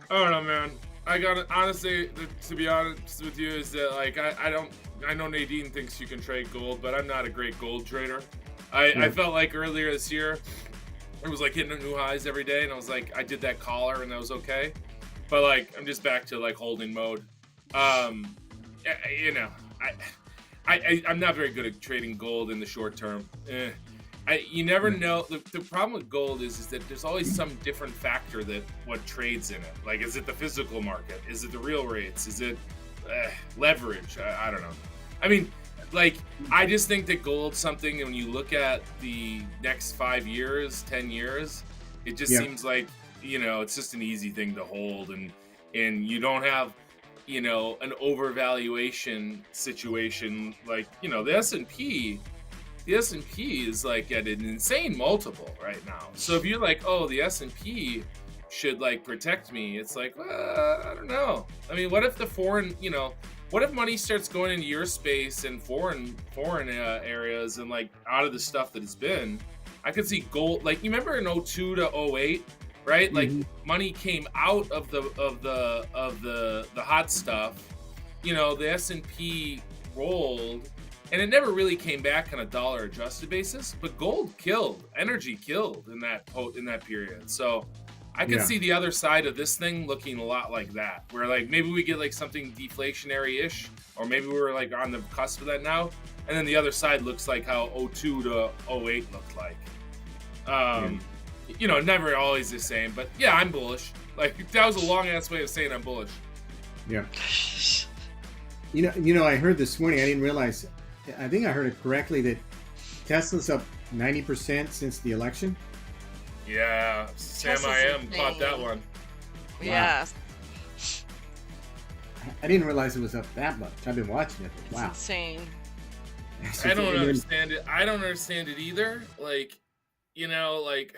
I don't know, man. I got honestly, to be honest with you, is that like I don't. I know Nadine thinks you can trade gold, but I'm not a great gold trader. I Yeah. felt like earlier this year it was like hitting new highs every day, and I was like, I did that collar, and that was okay. But like, I'm just back to like holding mode. Um, you know, I, I'm not very good at trading gold in the short term. You never Yeah. know. The problem with gold is that there's always some different factor that what trades in it. Like, is it the physical market? Is it the real rates? Is it leverage? I don't know. I mean, like, I just think that gold's something. When you look at the next 5 years, 10 years, it just Yeah. seems like it's just an easy thing to hold, and you don't have an overvaluation situation like the S&P. The S&P is like at an insane multiple right now. So if you're like, oh, the S&P should like protect me, it's like, I don't know. I mean, what if the what if money starts going into your space and foreign areas and like out of the stuff that it's been? I could see gold. Like, you remember in 02 to 08, right? Like, Hmm. money came out of the hot stuff. The S&P rolled, and it never really came back on a dollar adjusted basis. But gold killed, energy killed in that period. So I could Yeah. see the other side of this thing looking a lot like that, where like maybe we get like something deflationary-ish, or maybe we're like on the cusp of that now, and then the other side looks like how 02 to 08 looked like. Yeah. Never always the same, but yeah, I'm bullish. Like, that was a long ass way of saying I'm bullish. Yeah. I heard this morning. I didn't realize. I think I heard it correctly that Tesla's up 90% since the election. Yeah, Sam Tesla's I am caught that insane. one. Yeah, I didn't realize it was up that much. I've been watching it. it's Wow. insane. I don't And then- understand it. I don't understand it either. Like, like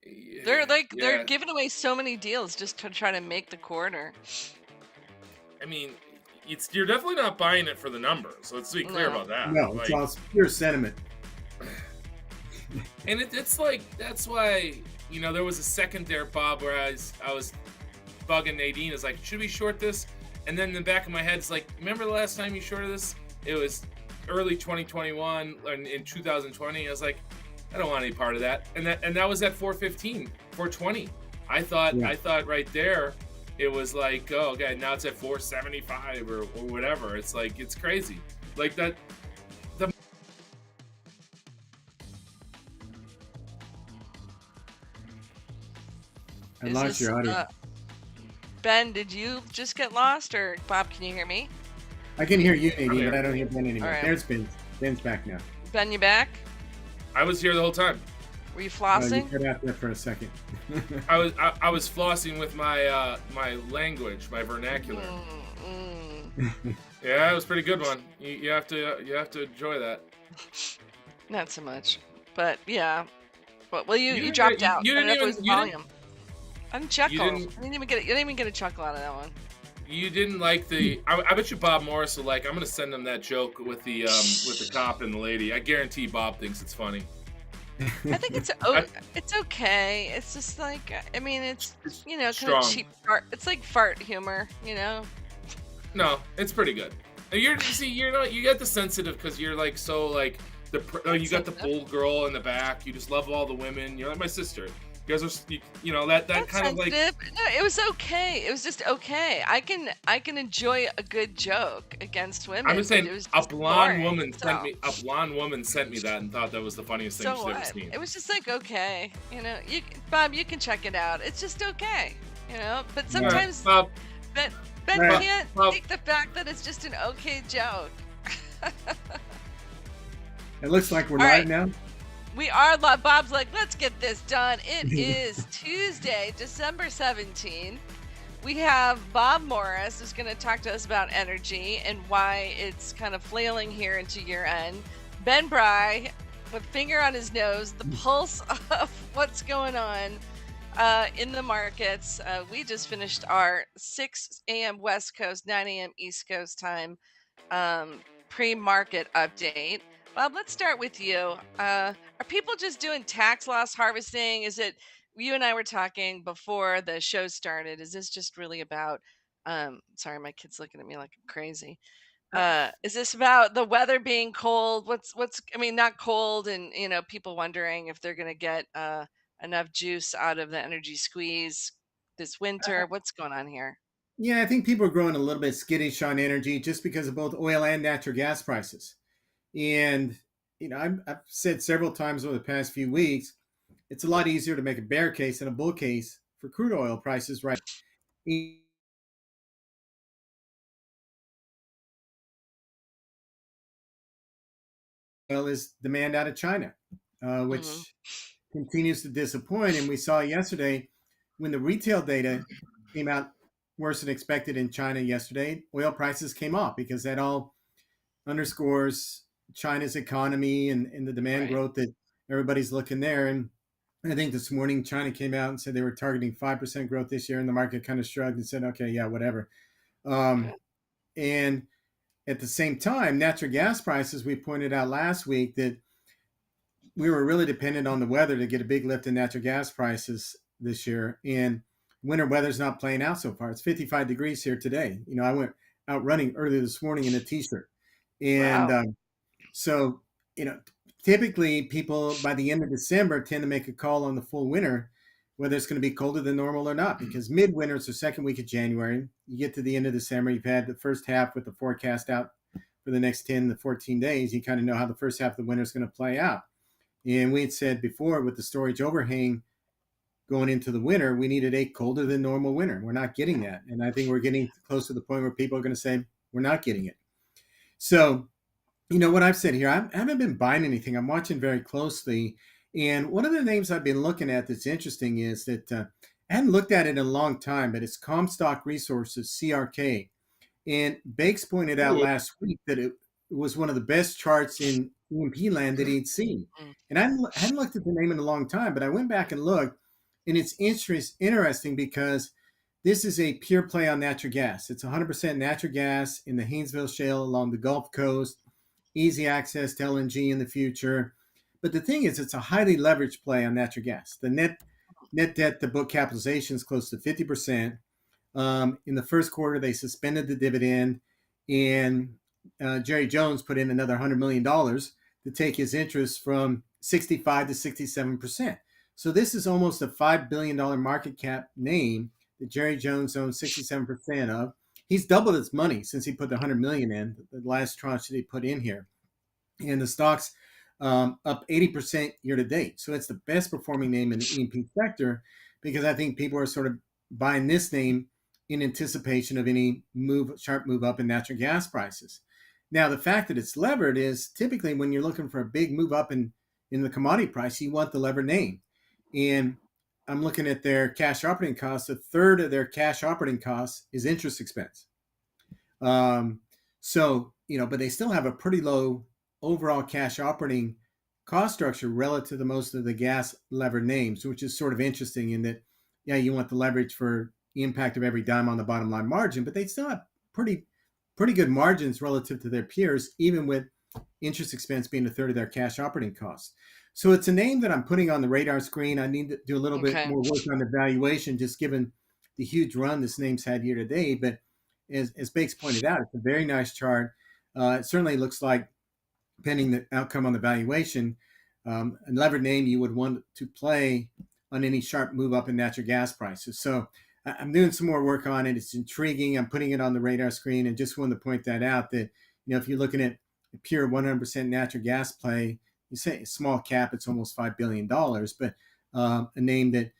They're yeah. giving away so many deals just to try to make the corner. I mean, you're definitely not buying it for the numbers. Let's be clear No. about that. No, Like, it's all pure sentiment. and it's like, that's why there was a second there, Bob, where I was bugging Nadine. Is like, should we short this? And then in the back of my head, it's like, remember the last time you shorted this? It was early 2021 and in 2020. I was like, I don't want any part of that. And that was at 415, 420. I thought right there it was like, oh, okay, now it's at 475 or whatever. It's like, it's crazy. Like that. I lost your audio. Ben, did you just get lost, or Bob? Can you hear me? I can hear you, Nadine, here. but I don't hear Ben anymore. All right. There's Ben. Ben's back now. Ben, you back? I was here the whole time. Were you You flossing? cut out there for a second. I was flossing with my my language, my vernacular. Yeah, it was a pretty good one. You have to enjoy that. Not so much, but yeah. But well, you didn't dropped get- out. you I don't didn't know if it even- was you didn't- volume. I didn't chuckle. didn't- You didn't even get a chuckle out of that one. You didn't like the. I bet you Bob Morris will like. I'm gonna send him that joke with the cop and the lady. I guarantee Bob thinks it's funny. I think it's okay. It's just like, I mean, it's kind of strong. cheap fart. It's like fart humor, No, it's pretty good. And you get the sensitive because you're like so like you got the bull girl in the back. You just love all the women. You're like my sister. You guys are that That's kind of like. sensitive. No, it was okay. It was just okay. I can enjoy a good joke against women. I'm just saying, but it was a just blonde boring, woman so. sent me that and thought that was the funniest thing So she's ever what? seen. It was just like okay, Bob, you can check it out. It's just okay, But sometimes Bob, Ben Right. can't Bob. take the fact that it's just an okay joke. It looks like we're All live right. now. We are live. Bob's like, let's get this done. It is Tuesday, December 17th. We have Bob Morris who's going to talk to us about energy and why it's kind of flailing here into year end. Ben Bry, with finger on his nose, the pulse of what's going on in the markets. We just finished our 6 a.m. West Coast, 9 a.m. East Coast time pre-market update. Bob, let's start with you. Are people just doing tax loss harvesting? Is it you and I were talking before the show started. Is this just really about sorry, my kid's looking at me like I'm crazy. Is this about the weather being cold? What's I mean, not cold and people wondering if they're gonna get enough juice out of the energy squeeze this winter. What's going on here? Yeah, I think people are growing a little bit skittish on energy just because of both oil and natural gas prices. And, I've said several times over the past few weeks, it's a lot easier to make a bear case than a bull case for crude oil prices right now is demand out of China, Hmm. which continues to disappoint. And we saw yesterday when the retail data came out worse than expected in China yesterday, oil prices came off because that all underscores China's economy and the demand Right. growth that everybody's looking there. And I think this morning China came out and said they were targeting 5% growth this year, and the market kind of shrugged and said, okay, yeah, whatever. Um, Good. and at the same time, natural gas prices, we pointed out last week that we were really dependent on the weather to get a big lift in natural gas prices this year. And winter weather's not playing out so far. It's 55 degrees here today. I went out running earlier this morning in a t-shirt. And Wow. so, you know, typically people by the end of December tend to make a call on the full winter, whether it's going to be colder than normal or not, because midwinter is the second week of January. You get to the end of December, you've had the first half with the forecast out for the next 10 to 14 days. You kind of know how the first half of the winter is going to play out. And we had said before with the storage overhang going into the winter, we needed a colder than normal winter. We're not getting that. And I think we're getting close to the point where people are going to say, we're not getting it. So, what I've said here, I haven't been buying anything. I'm watching very closely. And one of the names I've been looking at that's interesting is that I hadn't looked at it in a long time, but it's Comstock Resources, CRK. And Bakes pointed out Ooh. last week that it was one of the best charts in EMP land that he'd seen. Mm. And I hadn't looked at the name in a long time, but I went back and looked, and it's interesting because this is a pure play on natural gas. It's 100% natural gas in the Haynesville Shale along the Gulf Coast, easy access to LNG in the future. But the thing is, it's a highly leveraged play on natural gas. The net debt to book capitalization is close to 50%. In the first quarter, they suspended the dividend, and Jerry Jones put in another $100 million to take his interest from 65 to 67%. So this is almost a $5 billion market cap name that Jerry Jones owns 67% of. He's doubled his money since he put the 100 million in the last tranche that he put in here, and the stock's up 80% year to date. So it's the best performing name in the E&P sector because I think people are sort of buying this name in anticipation of any sharp move up in natural gas prices. Now, the fact that it's levered is typically when you're looking for a big move up in the commodity price, you want the levered name. And I'm looking at their cash operating costs. A third of their cash operating costs is interest expense. Um, but they still have a pretty low overall cash operating cost structure relative to most of the gas levered names, which is sort of interesting in that, yeah, you want the leverage for the impact of every dime on the bottom line margin, but they still have pretty good margins relative to their peers, even with interest expense being a third of their cash operating costs. So it's a name that I'm putting on the radar screen. I need to do a little bit Okay. more work on the valuation, just given the huge run this name's had year to date. But as Bakes pointed out, it's a very nice chart. It certainly looks like, depending the outcome on the valuation, a levered name you would want to play on any sharp move up in natural gas prices. So I'm doing some more work on it. It's intriguing. I'm putting it on the radar screen, and just wanted to point that out that if you're looking at a pure 100% natural gas play, you say small cap, it's almost $5 billion, but a name that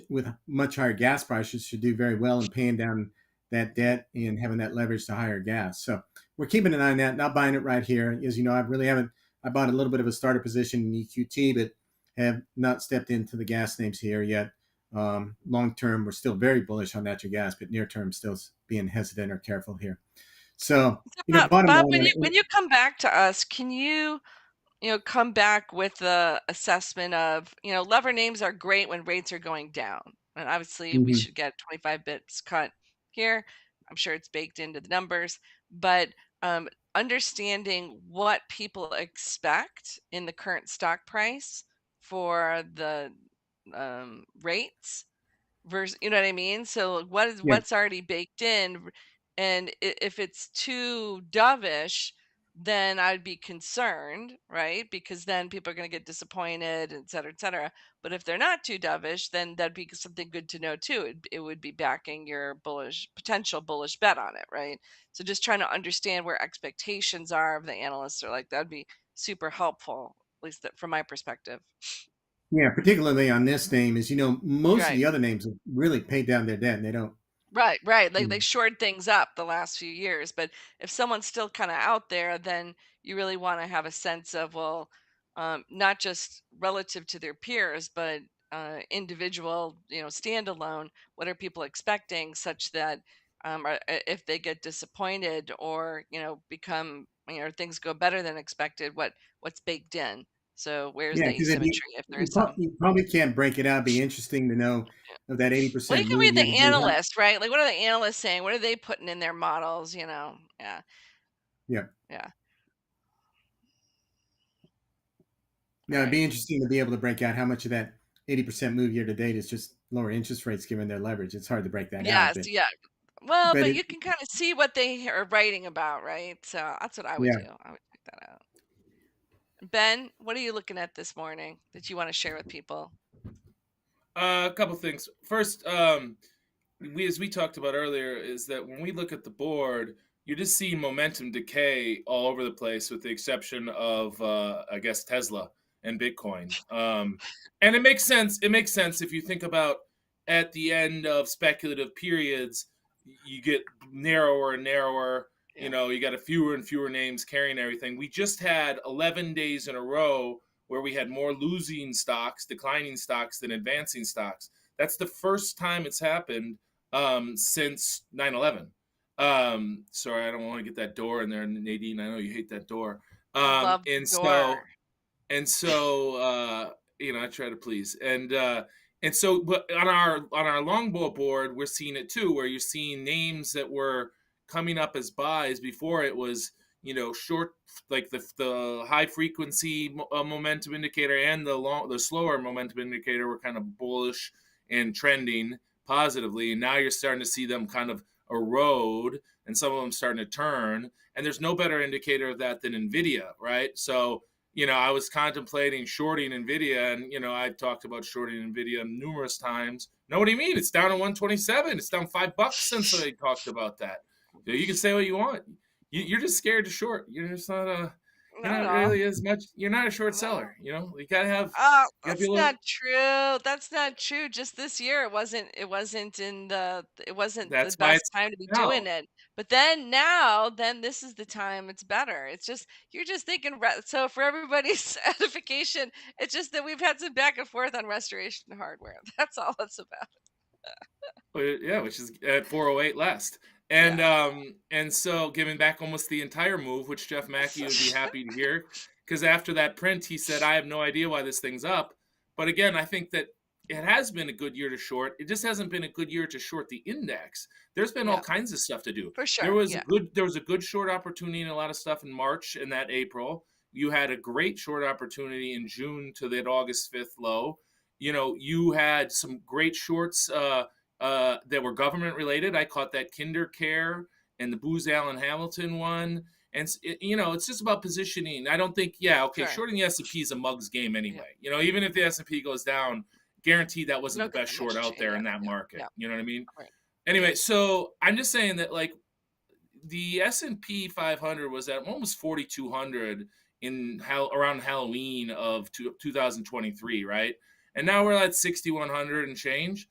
with much higher gas prices should do very well in paying down that debt and having that leverage to higher gas. So we're keeping an eye on that, not buying it right here. As you know, I really haven't. I bought a little bit of a starter position in EQT, but have not stepped into the gas names here yet. Long term, we're still very bullish on natural gas, but near term, still being hesitant or careful here. So, So Bob, bottom Bob, when line, you come back to us, can you come back with the assessment of, lever names are great when rates are going down. And obviously we mhm. should get 25 bits cut here. I'm sure it's baked into the numbers, but um, understanding what people expect in the current stock price for the rates versus, you know what I mean? So Yeah. what's already baked in, and if it's too dovish, then I'd be concerned, right? Because then people are going to get disappointed, et cetera, et cetera. But if they're not too dovish, then that'd be something good to know too. It would be backing your potential bullish bet on it, right? So just trying to understand where expectations are of the analysts, or like that'd be super helpful, at least from my perspective. Yeah, particularly on this name, is most of Right. the other names have really paid down their debt, and they don't. Right, right. Like You they know, shored things up the last few years, but if someone's still kind of out there, then you really want to have a sense of, well, not just relative to their peers, but individual, standalone. What are people expecting, such that if they get disappointed, or become, things go better than expected, what's baked in? So where's yeah, the because asymmetry, if there is some? you probably can't break it out. It'd be interesting to know of that eighty Well, you percent can move read year to the date. analysts, right? Like, what are the analysts saying? What are they putting in their models? Yeah, Yeah. yeah. All Now it'd right. be interesting to be able to break out how much of that 80% move year to date is just lower interest rates given their leverage. It's hard to break that out, Yes, but yeah. Well, but it you can kind of see what they are writing about, right? So that's what I would yeah. do. I would check that out. Ben, what are you looking at this morning that you want to share with people? A couple things. First, as we talked about earlier, is that when we look at the board, you just see momentum decay all over the place, with the exception of I guess Tesla and Bitcoin. And it makes sense. It makes sense if you think about, at the end of speculative periods, you get narrower and narrower. Yeah, You got a fewer and fewer names carrying everything. We just had 11 days in a row where we had more losing stocks, declining stocks than advancing stocks. That's the first time it's happened since 9/11. Sorry, I don't want to get that door in there, Nadine. I know you hate that door. I love the And door. so and so I try to please. And so, but on our longbow board, we're seeing it too, where you're seeing names that were coming up as buys before it was, short, like the high frequency momentum indicator, and the slower momentum indicator were kind of bullish and trending positively. And now you're starting to see them kind of erode, and some of them starting to turn. And there's no better indicator of that than Nvidia, right? So I was contemplating shorting Nvidia, and I've talked about shorting Nvidia numerous times. No, what do you mean? It's down to 127. It's down $5 since I talked about that. You can say what you want. You're just scared to short. You're just not a. You're Not at not all. really as much. You're not a short No. seller. You gotta have. Oh, You gotta be that's a little. not true. That's not true. Just this year, it wasn't the That's why best it's time to be now. doing it. But then this is the time it's better. It's just, you're just thinking, so for everybody's edification, it's just that we've had some back and forth on restoration hardware. That's all it's about. Yeah, which is at 408 last. And Yeah. and so giving back almost the entire move, which Jeff Mackey would be happy to hear, because after that print, he said, "I have no idea why this thing's up." But again, I think that it has been a good year to short. It just hasn't been a good year to short the index. There's been all Yeah, kinds of stuff to do. for There sure. was a Yeah, good there was a good short opportunity in a lot of stuff in March and that April. You had a great short opportunity in June to that August 5th low. You had some great shorts that were government related. I caught that Kinder Care and the Booz Allen Hamilton one. And it's just about positioning. I don't think, yeah, okay, sure. shorting the S&P is a mug's game Yeah, anyway. Even if the S&P goes down, guaranteed that wasn't no the good best that short much out change. there Yeah, in that yeah, market. yeah. You know what I mean? Right. Yeah, Anyway, so I'm just saying that, like, the S&P 500 was at almost 4,200 around Halloween of 2023, right? And now we're at 6,100 and change.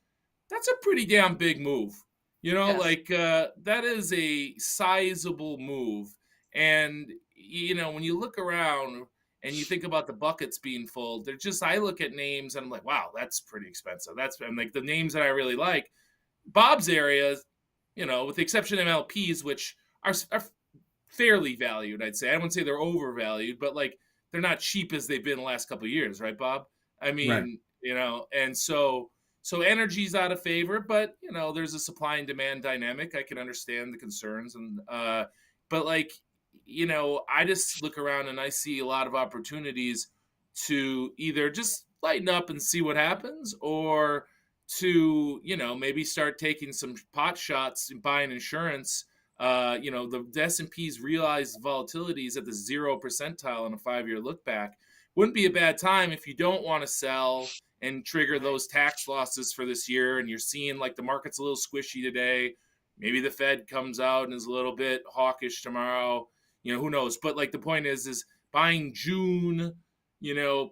That's a pretty damn big move. yes, Like, that is a sizable move. And when you look around and you think about the buckets being full, I look at names and I'm like, wow, that's pretty expensive. And like the names that I really like, Bob's area, with the exception of MLPs, which are fairly valued, I'd say. I wouldn't say they're overvalued, but like they're not cheap as they've been the last couple of years, right, Bob? I Right. mean, and so energy's out of favor, but there's a supply and demand dynamic. I can understand the concerns, and but like, I just look around and I see a lot of opportunities to either just lighten up and see what happens, or to, maybe start taking some pot shots and buying insurance. The S&P's realized volatility is at the 0 percentile on a 5-year look back. Wouldn't be a bad time if you don't want to sell and trigger Right. those tax losses for this year, and you're seeing like the market's a little squishy today. Maybe the Fed comes out and is a little bit hawkish tomorrow. Who knows? But like the point is buying June,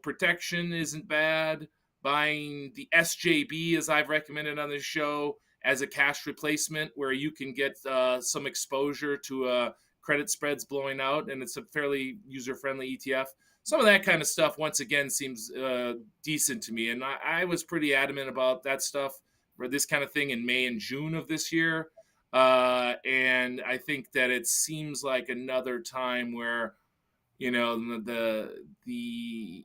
protection isn't bad. Buying the SJB, as I've recommended on this show, as a cash replacement where you can get some exposure to credit spreads blowing out, and it's a fairly user-friendly ETF. Some of that kind of stuff, once again, seems decent to me. And I was pretty adamant about that stuff for this kind of thing in May and June of this year. And I think that it seems like another time where, the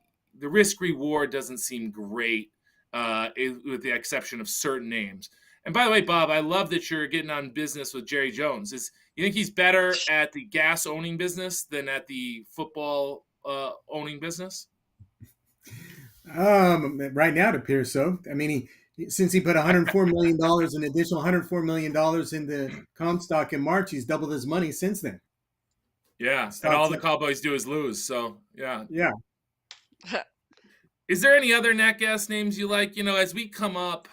risk reward doesn't seem great, with the exception of certain names. And by the way, Bob, I love that you're getting on business with Jerry Jones. You think he's better at the gas owning business than at the football owning business? Right now it appears so. I mean, since he put $104 million, an additional $104 million into Comstock in March, he's doubled his money since then. Yeah, and all the Cowboys do is lose. So yeah. Is there any other nat gas names you like? As we come up,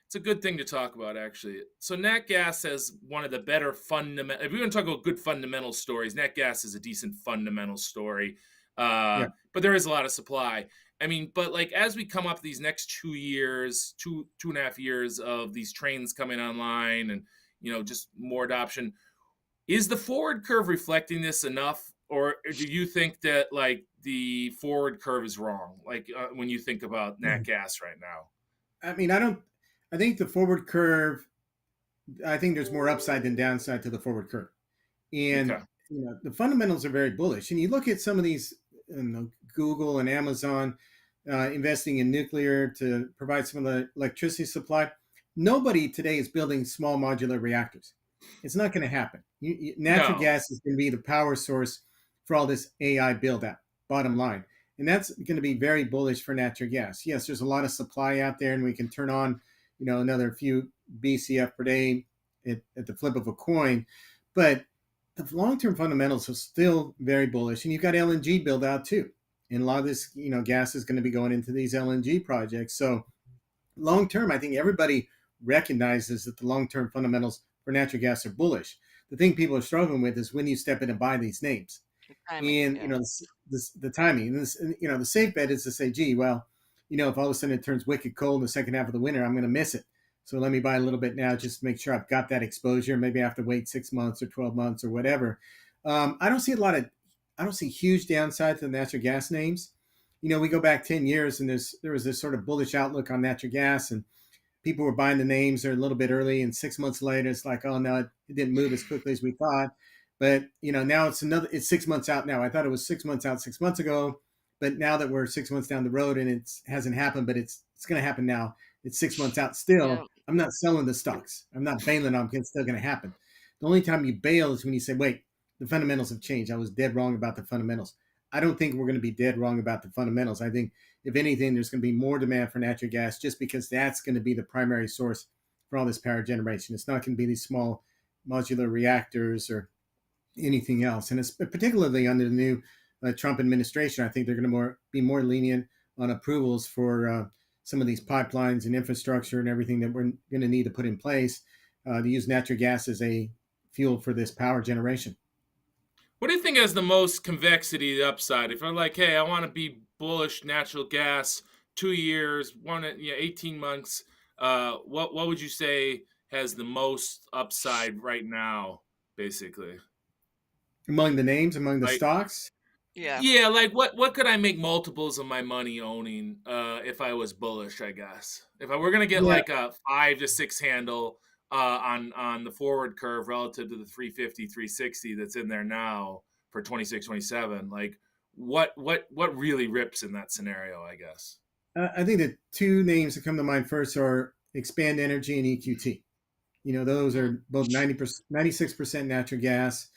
it's a good thing to talk about, actually. So nat gas has one of the better fundamental. If we're going to talk about good fundamental stories, nat gas is a decent fundamental story. But there is a lot of supply. I mean, but like as we come up these next 2 years, two and a half years of these trains coming online, and just more adoption, is the forward curve reflecting this enough, or do you think that like the forward curve is wrong? Like when you think about nat gas right now? I mean, I think the forward curve, I think there's more upside than downside to the forward curve. And the fundamentals are very bullish. And you look at some of these, Google and Amazon investing in nuclear to provide some of the electricity supply. Nobody today is building small modular reactors. It's not going to happen. Natural gas is going to be the power source for all this AI build out, bottom line. And that's going to be very bullish for natural gas. Yes, there's a lot of supply out there, and we can turn on, another few BCF per day at the flip of a coin. But the long-term fundamentals are still very bullish. And you've got LNG build out too. And a lot of this, gas is going to be going into these LNG projects. So long-term, I think everybody recognizes that the long-term fundamentals for natural gas are bullish. The thing people are struggling with is when you step in and buy these names. And the timing. And this, the safe bet is to say, gee, well, if all of a sudden it turns wicked cold in the second half of the winter, I'm going to miss it. So let me buy a little bit now, just to make sure I've got that exposure. Maybe I have to wait 6 months or 12 months or whatever. I don't see huge downside to the natural gas names. We go back 10 years and there was this sort of bullish outlook on natural gas, and people were buying the names a little bit early, and 6 months later, it's like, oh no, it didn't move as quickly as we thought. But now it's 6 months out now. I thought it was 6 months out 6 months ago, but now that we're 6 months down the road and it hasn't happened, but it's going to happen now. It's 6 months out still. Yeah. I'm not selling the stocks. I'm not bailing on them. It's still going to happen. The only time you bail is when you say, wait, the fundamentals have changed. I was dead wrong about the fundamentals. I don't think we're going to be dead wrong about the fundamentals. I think, if anything, there's going to be more demand for natural gas just because that's going to be the primary source for all this power generation. It's not going to be these small modular reactors or anything else. And it's particularly under the new Trump administration, I think they're going to be more lenient on approvals for some of these pipelines and infrastructure and everything that we're going to need to put in place to use natural gas as a fuel for this power generation. What do you think has the most convexity upside? If I'm like, hey, I want to be bullish natural gas, 2 years, 18 months, what would you say has the most upside right now, basically? Among the names, among the stocks? Yeah, like what could I make multiples of my money owning if I was bullish, I guess? If I were going to get like a 5 to 6 handle on the forward curve relative to the 350, 360 that's in there now for 26, 27, like what really rips in that scenario, I guess? I think the two names that come to mind first are Expand Energy and EQT. Those are both 96% natural gas.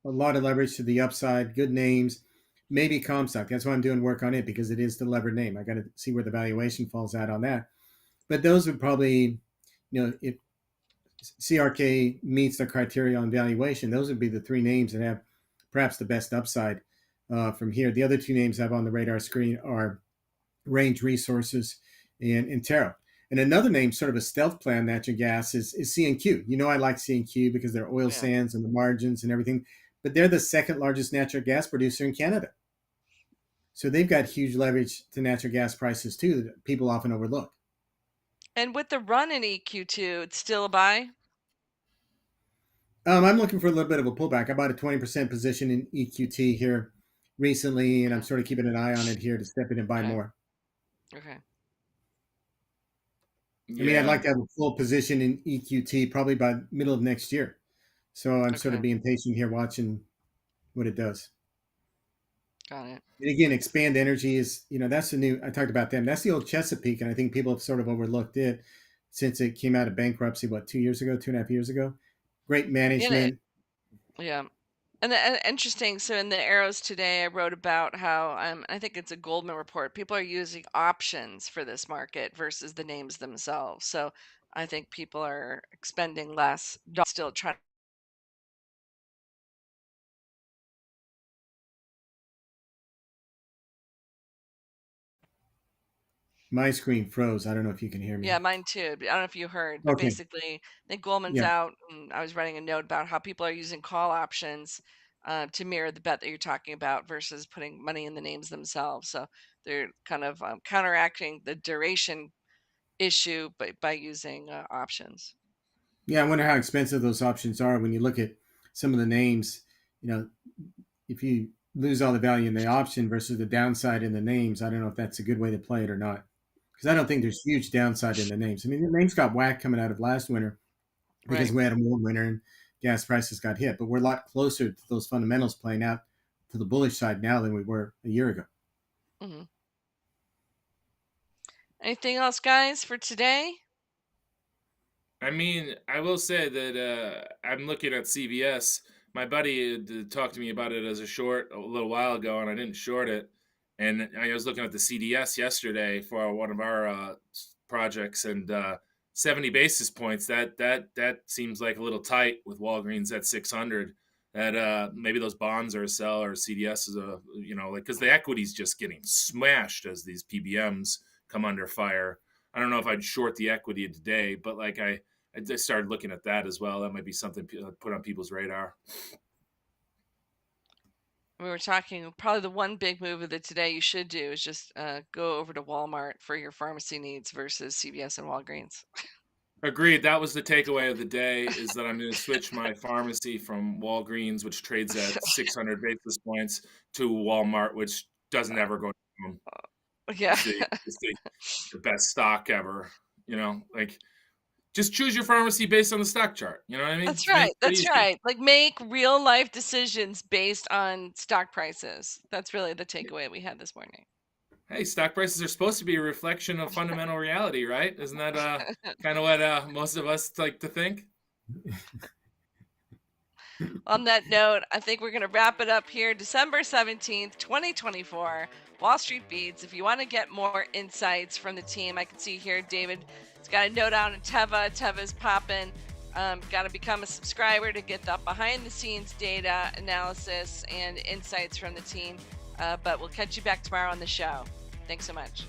A lot of leverage to the upside, good names. maybe Comstock. That's why I'm doing work on it, because it is the levered name. I got to see where the valuation falls out on that. But those would probably, if CRK meets the criteria on valuation, those would be the three names that have perhaps the best upside from here. The other two names I have on the radar screen are Range Resources and Terra. And another name, sort of a stealth play on natural gas, is CNQ. I like CNQ because they're oil sands and the margins and everything, but they're the second largest natural gas producer in Canada. So they've got huge leverage to natural gas prices too that people often overlook. And with the run in EQ2, it's still a buy? I'm looking for a little bit of a pullback. I bought a 20% position in EQT here recently, and I'm sort of keeping an eye on it here to step in and buy more. Okay. I mean, I'd like to have a full position in EQT probably by middle of next year. So I'm sort of being patient here, watching what it does. Got it. And again, Expand Energy is, that's the new, I talked about them. That's the old Chesapeake, and I think people have sort of overlooked it since it came out of bankruptcy, 2.5 years ago? Great management. Yeah. And interesting. So in the Arrows today, I wrote about how I think it's a Goldman report. People are using options for this market versus the names themselves. So I think people are expending less, still trying. My screen froze. I don't know if you can hear me. Yeah, mine too. I don't know if you heard, but basically, I think Goldman's out, and I was writing a note about how people are using call options to mirror the bet that you're talking about versus putting money in the names themselves. So they're kind of counteracting the duration issue by using options. Yeah, I wonder how expensive those options are when you look at some of the names. If you lose all the value in the option versus the downside in the names, I don't know if that's a good way to play it or not. Because I don't think there's huge downside in the names. I mean, the names got whacked coming out of last winter because we had a warm winter and gas prices got hit. But we're a lot closer to those fundamentals playing out to the bullish side now than we were a year ago. Mm-hmm. Anything else, guys, for today? I mean, I will say that I'm looking at CVS. My buddy talked to me about it as a short a little while ago, and I didn't short it. And I was looking at the CDS yesterday for one of our projects, and 70 basis points. That seems like a little tight with Walgreens at 600. That maybe those bonds are a sell, or CDS is a because the equity's just getting smashed as these PBMs come under fire. I don't know if I'd short the equity today, but I started looking at that as well. That might be something put on people's radar. We were talking, probably the one big move of the today you should do is just go over to Walmart for your pharmacy needs versus CVS and Walgreens. Agreed. That was the takeaway of the day, is that I'm going to switch my pharmacy from Walgreens, which trades at 600 basis points, to Walmart, which doesn't ever go down. Yeah. It's the best stock ever. Just choose your pharmacy based on the stock chart. You know what I mean? That's right. That's right. Make real life decisions based on stock prices. That's really the takeaway we had this morning. Hey, stock prices are supposed to be a reflection of fundamental reality, right? Isn't that kind of what most of us like to think? On that note, I think we're going to wrap it up here. December 17th, 2024, Wall Street Beats. If you want to get more insights from the team, I can see here David has got a note out on Teva. Teva's popping. Got to become a subscriber to get the behind the scenes data analysis and insights from the team. But we'll catch you back tomorrow on the show. Thanks so much.